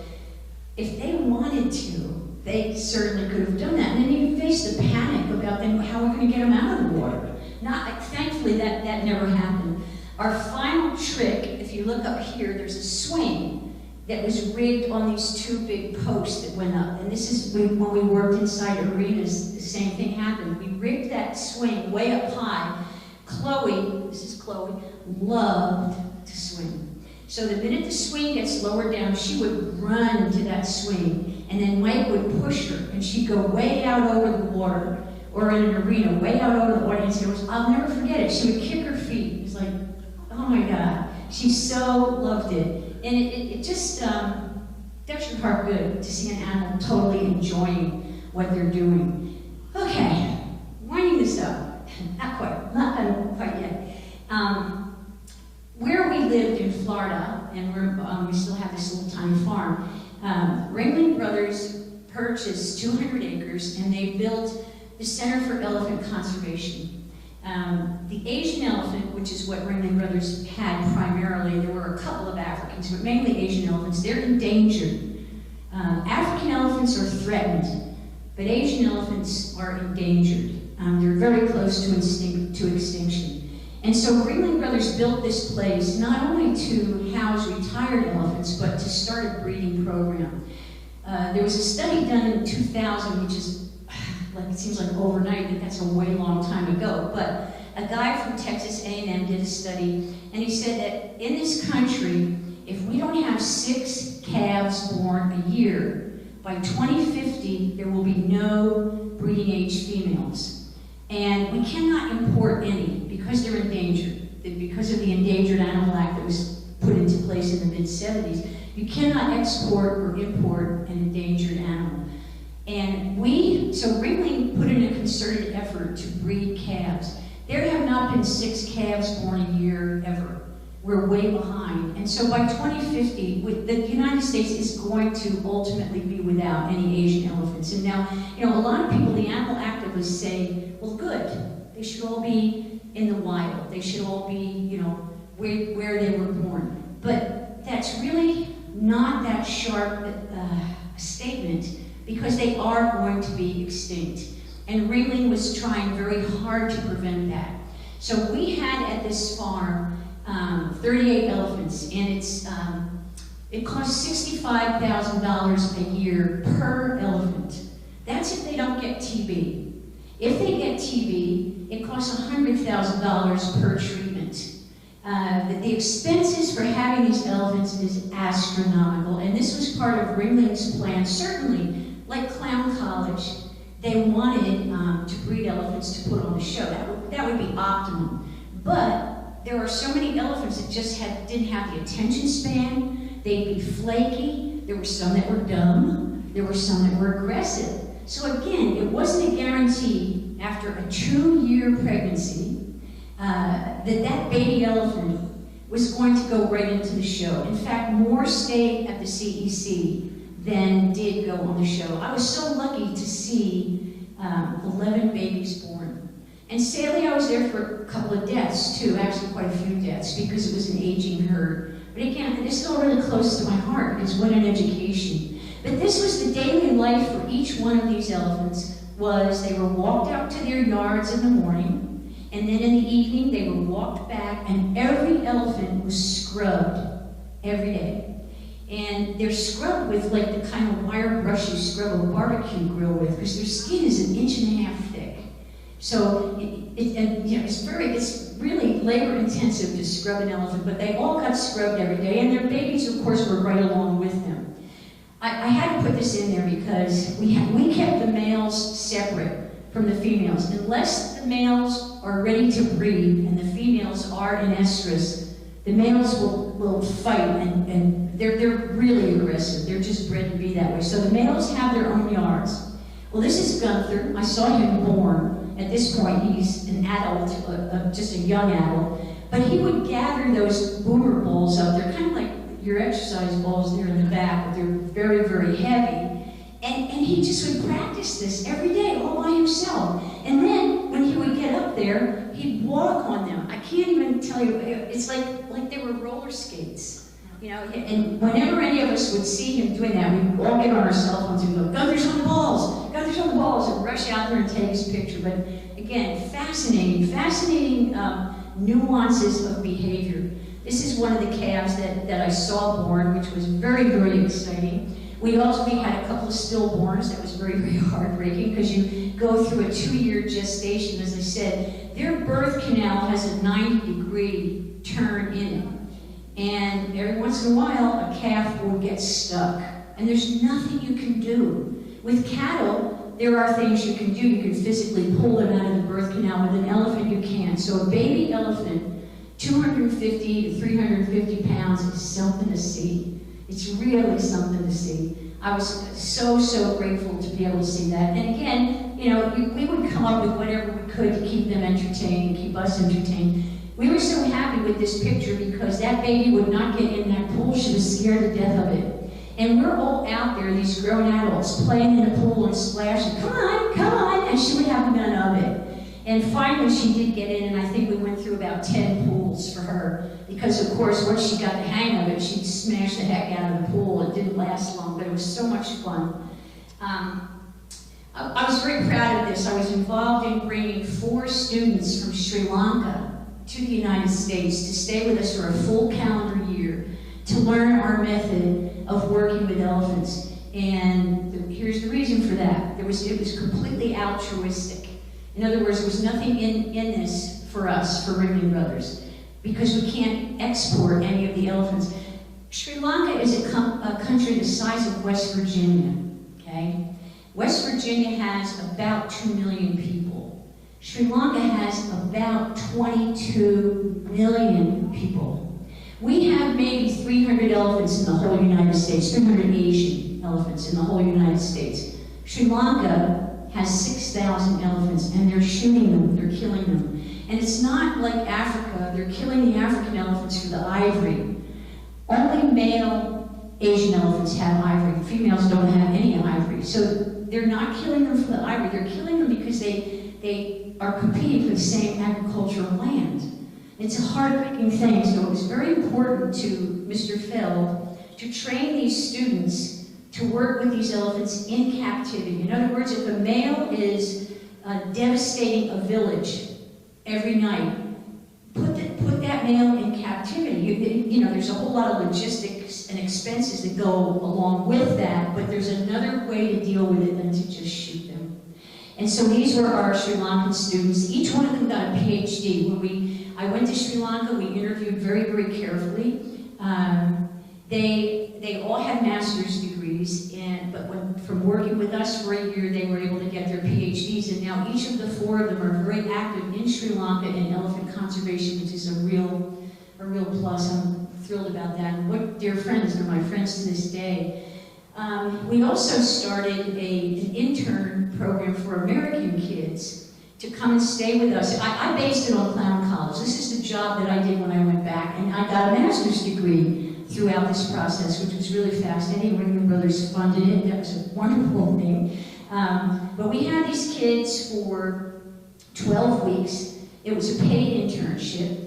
if they wanted to, they certainly could have done that. And then you face the panic about them, how we're going to get them out of the water. Thankfully, that never happened. Our final trick, if you look up here, there's a swing that was rigged on these two big posts that went up. And this is when we worked inside arenas, the same thing happened. We rigged that swing way up high. Chloe, this is Chloe, loved to swing. So the minute the swing gets lowered down, she would run to that swing, and then Mike would push her, and she'd go way out over the water, or in an arena, way out over the audience. I'll never forget it. She would kick her feet. It was like, oh my God. She so loved it. And it just does your heart good to see an animal totally enjoying what they're doing. Okay, winding this up. Not quite yet. Where we lived in Florida, and we still have this little tiny farm, Ringling Brothers purchased 200 acres, and they built the Center for Elephant Conservation. The Asian elephant, which is what Ringling Brothers had primarily, there were a couple of Africans, but mainly Asian elephants, they're endangered. African elephants are threatened, but Asian elephants are endangered. They're very close to extinction. And so Ringling Brothers built this place not only to house retired elephants, but to start a breeding program. There was a study done in 2000, which is like, it seems like overnight, but that's a way long time ago. But a guy from Texas A&M did a study, and he said that in this country, if we don't have 6 calves born a year, by 2050, there will be no breeding age females. And we cannot import any because they're endangered. Because of the Endangered Animal Act that was put into place in the mid-70s, you cannot export or import an endangered animal. And so Ringling put in a concerted effort to breed calves. There have not been 6 calves born a year ever. We're way behind. And so by 2050, the United States is going to ultimately be without any Asian elephants. And now, a lot of people, the animal activists say, well, good. They should all be in the wild. They should all be, where they were born. But that's really not that sharp a statement, because they are going to be extinct. And Ringling was trying very hard to prevent that. So we had at this farm 38 elephants, and it costs $65,000 a year per elephant. That's if they don't get TB. If they get TB, it costs $100,000 per treatment. The expenses for having these elephants is astronomical, and this was part of Ringling's plan, certainly like Clown College, they wanted to breed elephants to put on the show. That would be optimum. But there are so many elephants that just didn't have the attention span. They'd be flaky. There were some that were dumb. There were some that were aggressive. So again, it wasn't a guarantee after a 2-year pregnancy that baby elephant was going to go right into the show. In fact, more stayed at the CEC than did go on the show. I was so lucky to see 11 babies born. And sadly, I was there for a couple of deaths too, actually quite a few deaths, because it was an aging herd. But again, it's still really close to my heart, because what an education. But this was the daily life for each one of these elephants. Was they were walked out to their yards in the morning, and then in the evening they were walked back, and every elephant was scrubbed every day. And they're scrubbed with like the kind of wire brush you scrub a barbecue grill with, because their skin is 1.5 inches thick. So it's really labor intensive to scrub an elephant, but they all got scrubbed every day, and their babies, of course, were right along with them. I had to put this in there because we kept the males separate from the females. Unless the males are ready to breed and the females are in estrus, the males will fight, and they're really aggressive. They're just bred to be that way. So the males have their own yards. Well, this is Gunther. I saw him born. At this point, he's an adult, just a young adult. But he would gather those boomer balls up. They're kind of like your exercise balls there in the back, but they're very, very heavy. And he just would practice this every day, all by himself. And then, when he would get up there, he'd walk on them. I can't even tell you, it's like they were roller skates. You know, and whenever any of us would see him doing that, we'd all get on our cell phones and go, Gunther's on the balls! Gunther's on the balls! And rush out there and take his picture. But again, fascinating nuances of behavior. This is one of the calves that I saw born, which was very, very exciting. We had a couple of stillborns. That was very, very heartbreaking, because you go through a 2-year gestation. As I said, their birth canal has a 90-degree turn in it. And every once in a while, a calf will get stuck. And there's nothing you can do. With cattle, there are things you can do. You can physically pull them out of the birth canal. With an elephant, you can't. So a baby elephant, 250 to 350 pounds, is something to see. It's really something to see. I was so grateful to be able to see that. And again, you know, we would come up with whatever we could to keep them entertained, keep us entertained. We were so happy with this picture because that baby would not get in that pool. She was scared to death of it. And we're all out there, these grown adults, playing in the pool and splashing, come on, and she would have none of it. And finally she did get in, and I think we went through about 10 pools for her. Because of course, once she got the hang of it, she'd smash the heck out of the pool. It didn't last long, but it was so much fun. I was very proud of this. I was involved in bringing 4 students from Sri Lanka to the United States to stay with us for a full calendar year to learn our method of working with elephants. And here's the reason for that. It was completely altruistic. In other words, there was nothing in this for us, for Ringling Brothers, because we can't export any of the elephants. Sri Lanka is a country the size of West Virginia, okay? West Virginia has about 2 million people. Sri Lanka has about 22 million people. We have maybe 300 elephants in the whole United States, 300 Asian elephants in the whole United States. Sri Lanka has 6,000 elephants, and they're shooting them, they're killing them. And it's not like Africa, they're killing the African elephants for the ivory. Only male Asian elephants have ivory. Females don't have any ivory. So they're not killing them for the ivory, they're killing them because they are competing for the same agricultural land. It's a heartbreaking thing, so it was very important to Mr. Feld to train these students to work with these elephants in captivity. In other words, if a male is devastating a village every night, put that male in captivity. You know, there's a whole lot of logistics and expenses that go along with that, but there's another way to deal with it than to just shoot them. And so these were our Sri Lankan students. Each one of them got a PhD. When I went to Sri Lanka, we interviewed very, very carefully. They all had master's degrees. degrees, but from working with us for a year, they were able to get their PhDs, and now each of the 4 of them are very active in Sri Lanka in elephant conservation, which is a real plus. I'm thrilled about that. And what dear friends, they're my friends to this day. We also started an intern program for American kids to come and stay with us. I based it on Clown College. This is the job that I did when I went back, and I got a master's degree throughout this process, which was really fascinating. Ringling Brothers funded it. That was a wonderful thing. But we had these kids for 12 weeks. It was a paid internship.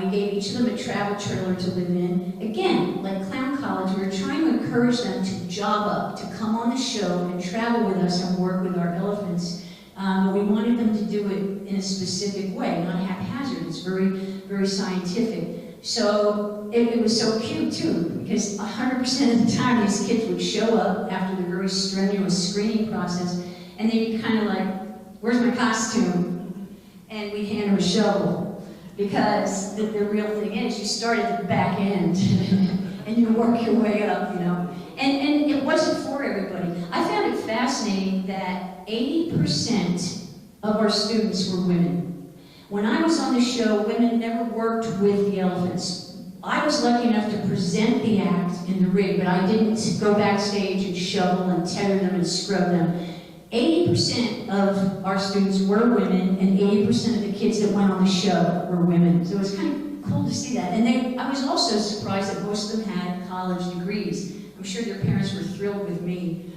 We gave each of them a travel trailer to live in. Again, like Clown College, we were trying to encourage them to job up, to come on the show and travel with us and work with our elephants. But we wanted them to do it in a specific way, not haphazard. It's very, very scientific. So it was so cute too, because 100% of the time these kids would show up after the very strenuous screening process, and they'd be kind of like, "Where's my costume?" And we'd hand them a shovel, because the real thing is you start at the back end and you work your way up, you know. And it wasn't for everybody. I found it fascinating that 80% of our students were women. When I was on the show, women never worked with the elephants. I was lucky enough to present the act in the rig, but I didn't go backstage and shovel and tether them and scrub them. 80% of our students were women, and 80% of the kids that went on the show were women. So it was kind of cool to see that. And I was also surprised that most of them had college degrees. I'm sure their parents were thrilled with me,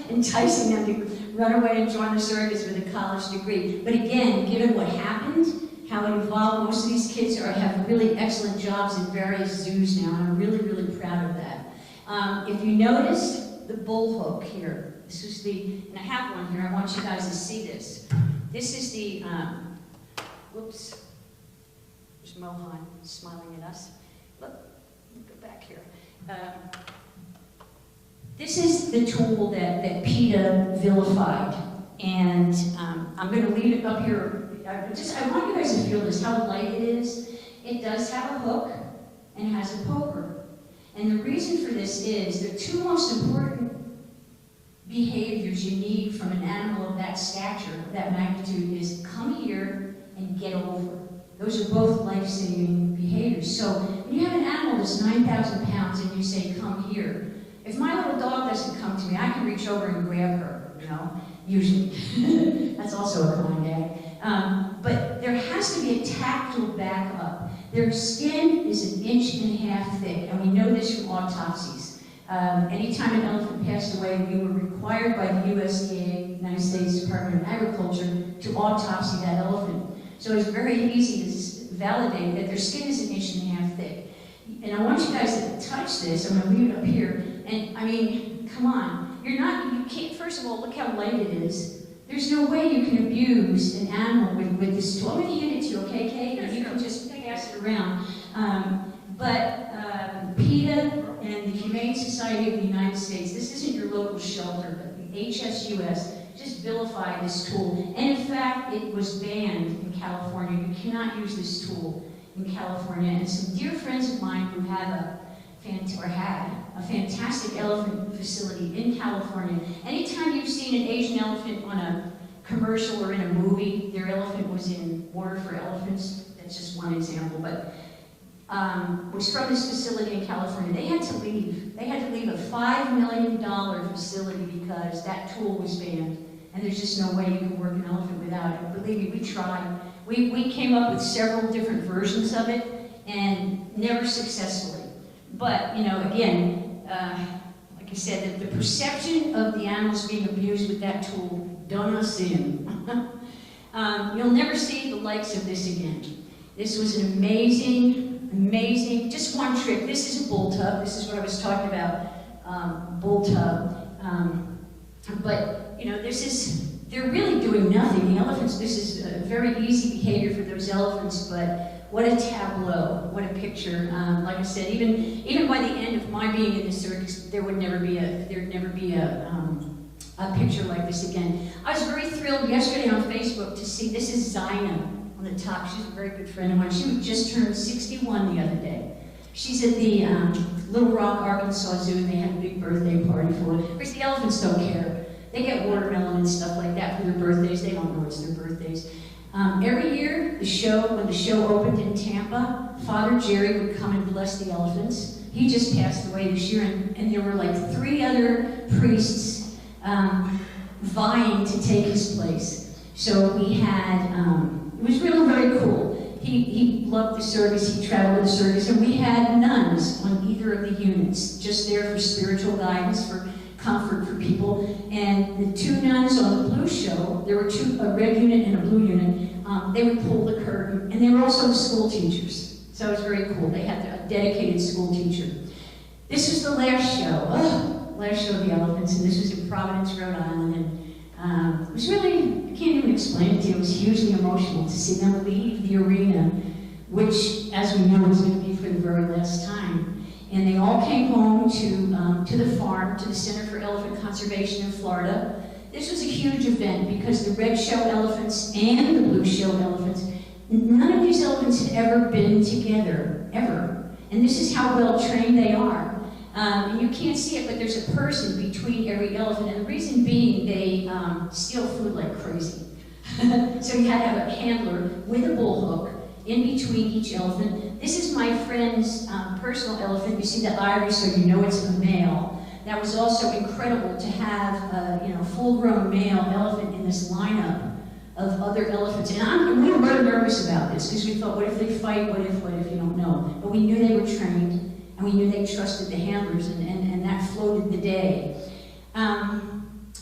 enticing them to run away and join the circus with a college degree. But again, given what happened, how it evolved, most of these kids have really excellent jobs in various zoos now, and I'm really, really proud of that. If you noticed the bull hook here, this is and I have one here, I want you guys to see this. This is the, whoops, there's Mohan smiling at us. Look, go back here. This is the tool that PETA vilified, and I'm going to leave it up here. I want you guys to feel this, how light it is. It does have a hook and has a poker. And the reason for this is the 2 most important behaviors you need from an animal of that stature, of that magnitude, is come here and get over. Those are both life-saving behaviors. So when you have an animal that's 9,000 pounds and you say, come here, if my little dog doesn't come to me, I can reach over and grab her, you know, usually. That's also a common gag. But there has to be a tactile backup. Their skin is 1.5 inches thick, and we know this from autopsies. Anytime an elephant passed away, we were required by the USDA, United States Department of Agriculture, to autopsy that elephant. So it's very easy to validate that their skin is 1.5 inches thick. And I want you guys to touch this. I'm going to leave it up here. And I mean, come on. You can't, first of all, look how light it is. There's no way you can abuse an animal with this tool. I'm going to hand it to you, okay, Kate? And you can just pass it around. PETA and the Humane Society of the United States, this isn't your local shelter, but the HSUS just vilified this tool. And in fact, it was banned in California. You cannot use this tool in California. And some dear friends of mine who had a fantastic elephant facility in California. Anytime you've seen an Asian elephant on a commercial or in a movie, their elephant was in Water for Elephants. That's just one example, but was from this facility in California. They had to leave. They had to leave a $5 million facility because that tool was banned. And there's just no way you can work an elephant without it. Believe me, we tried. We came up with several different versions of it, and never successfully. But, you know, again, like I said, the perception of the animals being abused with that tool, dona sin. You'll never see the likes of this again. This was an amazing, just one trick. This is a bull tub. This is what I was talking about, bull tub. But, you know, they're really doing nothing. The elephants, this is a very easy behavior for those elephants, but what a tableau, what a picture. Like I said, even by the end of my being in the circus, there'd never be a picture like this again. I was very thrilled yesterday on Facebook to see, this is Zina on the top. She's a very good friend of mine. She just turned 61 the other day. She's at the Little Rock, Arkansas Zoo, and they had a big birthday party for her. Of course, the elephants don't care. They get watermelon and stuff like that for their birthdays. They don't know it's their birthdays. Every year, when the show opened in Tampa, Father Jerry would come and bless the elephants. He just passed away this year, and there were like 3 other priests vying to take his place. So we had, it was really very cool. He loved the circus, he traveled with the circus, and we had nuns on either of the units, just there for spiritual guidance, for comfort for people. And the 2 nuns on the blue show, there were 2, a red unit and a blue unit, they would pull the curtain, and they were also school teachers. So it was very cool. They had a dedicated school teacher. This was the last show, last show of the elephants, and this was in Providence, Rhode Island. And it was really, I can't even explain it to you, it was hugely emotional to see them leave the arena, which, as we know, was going to be for the very last time. And they all came home to the farm, to the Center for Elephant Conservation in Florida. This was a huge event because the red show elephants and the blue show elephants, none of these elephants had ever been together, ever. And this is how well trained they are. And you can't see it, but there's a person between every elephant. And the reason being, they steal food like crazy. So you had to have a handler with a bull hook in between each elephant. This is my friend's personal elephant. You see the iris, so you know it's a male. That was also incredible to have a full-grown male elephant in this lineup of other elephants. And we were very nervous about this because we thought, what if they fight? What if you don't know? But we knew they were trained. And we knew they trusted the handlers, and that floated the day.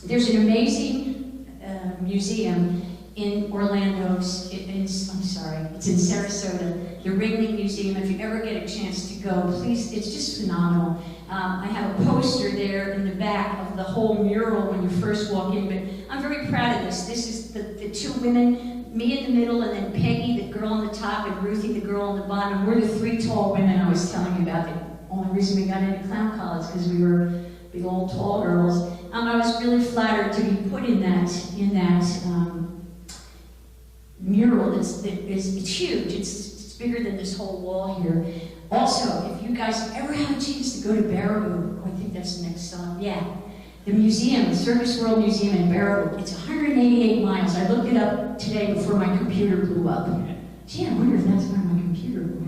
There's an amazing museum in Orlando. It's in Sarasota, the Ringling Museum. If you ever get a chance to go, please, it's just phenomenal. I have a poster there in the back of the whole mural when you first walk in, but I'm very proud of this. This is the 2 women, me in the middle, and then Peggy, the girl on the top, and Ruthie, the girl on the bottom. We're the 3 tall women I was telling you about. The only reason we got into clown college because we were big old tall girls. I was really flattered to be put in that mural. It's huge. It's bigger than this whole wall here. Also, if you guys ever have a chance to go to Baraboo, I think that's the next stop. Yeah. The museum, the Circus World Museum in Baraboo, it's 188 miles. I looked it up today before my computer blew up. Gee, I wonder if that's where my computer blew up.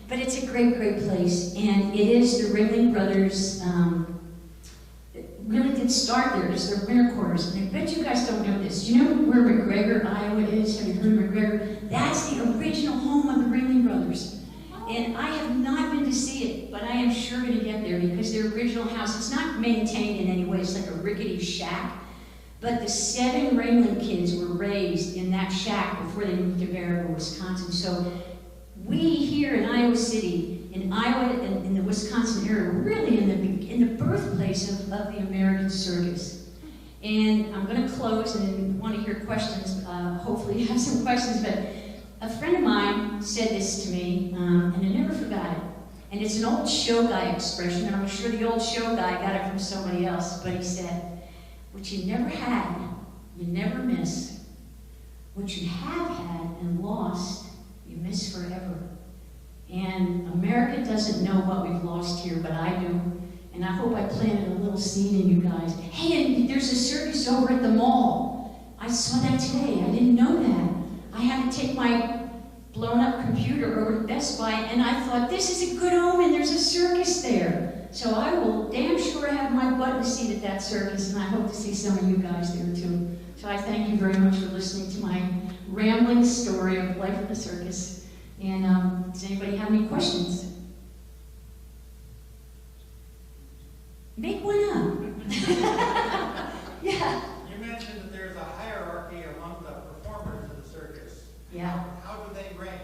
But it's a great, great place. And it is the Ringling Brothers, really did start there. It's their winter quarters. And I bet you guys don't know this. Do you know where McGregor, Iowa is? Have you heard of McGregor? That's the original home of the Ringling Brothers. And I have not been to see it, but I am sure going to get there because their original house, it's not maintained in any way. It's like a rickety shack. But the 7 Ringling kids were raised in that shack before they moved to Baraboo, Wisconsin. So we here in Iowa City, in Iowa and in the Wisconsin area, we're really in the birthplace of the American circus. And I'm going to close and want to hear questions. Hopefully you have some questions, but a friend of mine said this to me, and I never forgot it. And it's an old show guy expression, and I'm sure the old show guy got it from somebody else, but he said, what you never had, you never miss. What you have had and lost, you miss forever. And America doesn't know what we've lost here, but I do. And I hope I planted a little seed in you guys. Hey, and there's a circus over at the mall. I saw that today. I didn't know that. I had to take my blown-up computer over to Best Buy, and I thought, this is a good omen. There's a circus there. So I will damn sure have my butt in a seat at that circus, and I hope to see some of you guys there too. So I thank you very much for listening to my rambling story of life at the circus. And does anybody have any questions? Make one up. Yeah. You mentioned that there's a hierarchy among the performers of the circus. Yeah. How do they rank?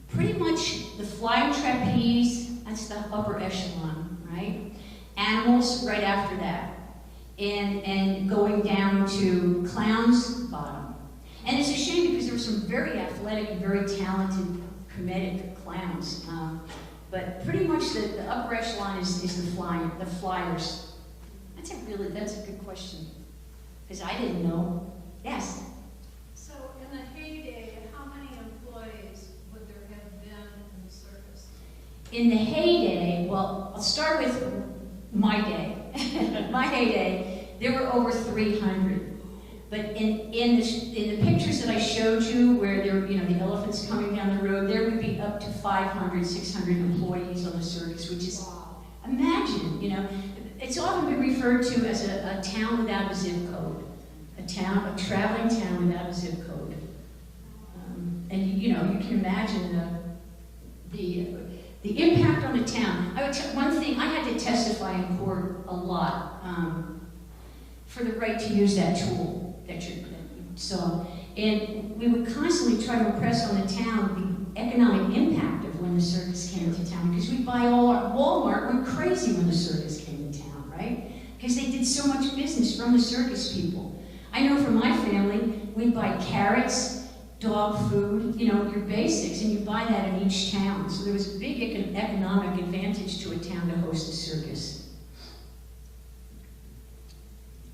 Pretty much the flying trapeze, that's the upper echelon, right? Animals right after that. And going down to clowns, bottom. And it's a shame because there were some very athletic and very talented comedic clowns. But pretty much the upper echelon is the flyers. That's a good question. Because I didn't know. Yes? So in the heyday, how many employees would there have been in the circus? in the heyday, well, I'll start with my day. My heyday, there were over 300. But in the pictures that I showed you, where there were, the elephants coming down the road, there would be up to 500, 600 employees on the circus, which is, imagine, it's often been referred to as a town without a zip code. A traveling town without a zip code. And you can imagine the impact on the town. One thing, I had to testify in court a lot for the right to use that tool that you saw. And we would constantly try to impress on the town the economic impact of when the circus came to town, because we'd buy all our, Walmart went crazy when the circus came to town, right? Because they did so much business from the circus people. I know for my family, we'd buy carrots, dog food, your basics, and you buy that in each town. So there was a big economic advantage to a town to host a circus.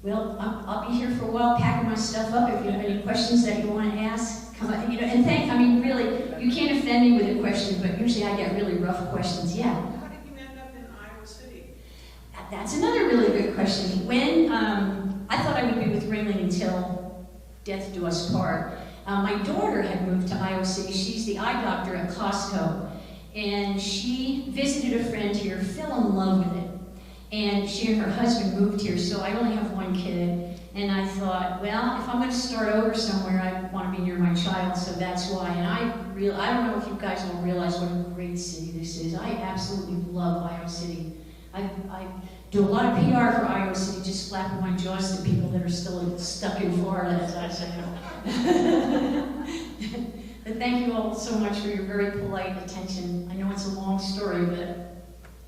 Well, I'll be here for a while packing my stuff up. If you have any questions that you want to ask, come on. And really, you can't offend me with a question, but usually I get really rough questions. Yeah? How did you end up in Iowa City? That's another really good question. When I thought I would be with Ringling until death do us part. My daughter had moved to Iowa City. She's the eye doctor at Costco. And she visited a friend here, fell in love with it. And she and her husband moved here, so I only have one kid. And I thought, well, if I'm going to start over somewhere, I want to be near my child, so that's why. And I don't know if you guys will realize what a great city this is. I absolutely love Iowa City. I do a lot of PR for Iowa City, just flapping my jaws to people that are still stuck in Florida, as I say. But thank you all so much for your very polite attention. I know it's a long story, but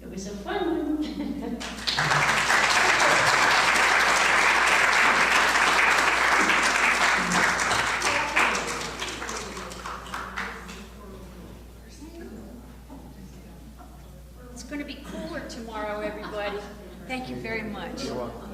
it was a fun one. It's going to be cooler tomorrow, everybody. Thank you very much. You're welcome.